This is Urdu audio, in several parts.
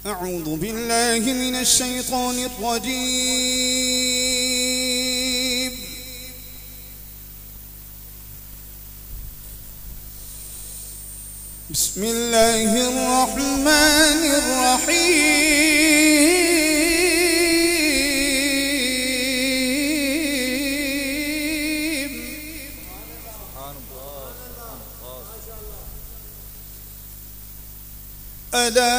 أعوذ بالله من الشيطان الرجيم. بسم الله الرحمن الرحيم. ألا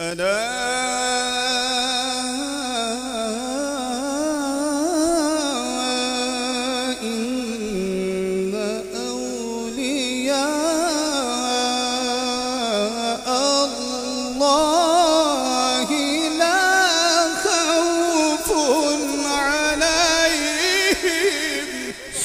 ألا إن أولياء الله لا خوف عليهم.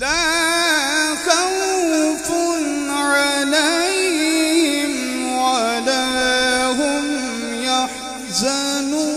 لا خوف عليهم ولا هم يحزنون.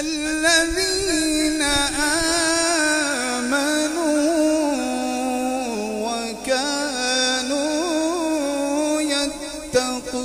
الذين آمنوا وكانوا يتقون.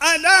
ألا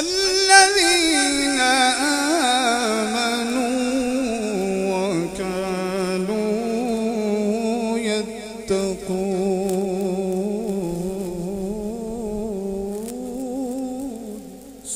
الذين آمنوا وكانوا يتقون.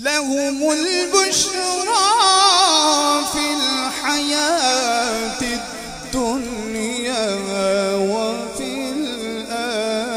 لهم البشرى في الحياة الدنيا وفي الآخرة.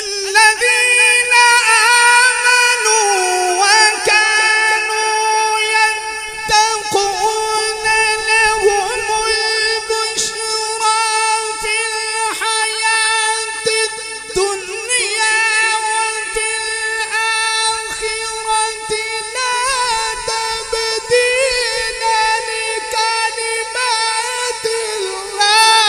الذين آمنوا وكانوا يتقون لهم البشرى في الحياة الدنيا وفي الآخرة لا تبديل لكلمات الله.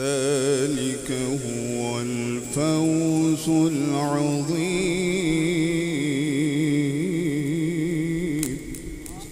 ذلك هو الفوز العظيم.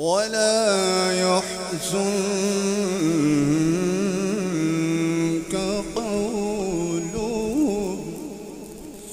ولا يحزنك قولهم.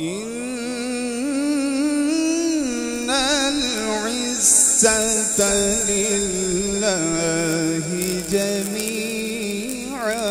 إن العزة لله جميعا.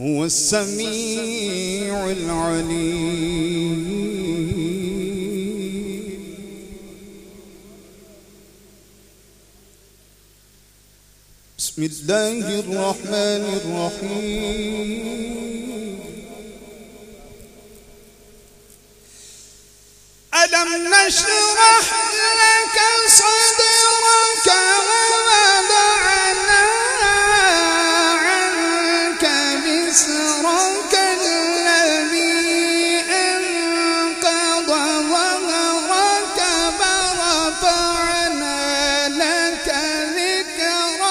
هو السميع العليم. بسم الله الرحمن الرحيم. ألم نشرح لك صدرك ووضعنا عنك وزرك الذي أنقض ظهرك ورفعنا لك ذكرك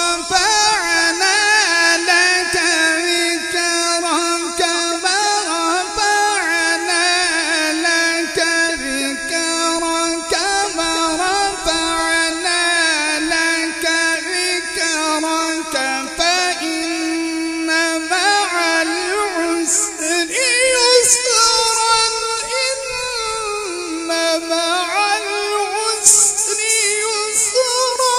ورفعنا لك ذكرك ورفعنا لك ذكرك ورفعنا لك ذكرك فإن مع العسر يسرا إن مع العسر يسرا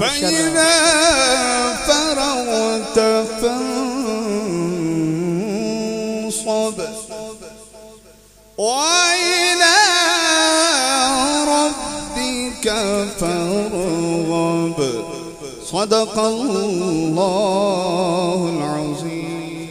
فإذا فرغت فانصب وإلى ربك فارغب. صدق الله العظيم.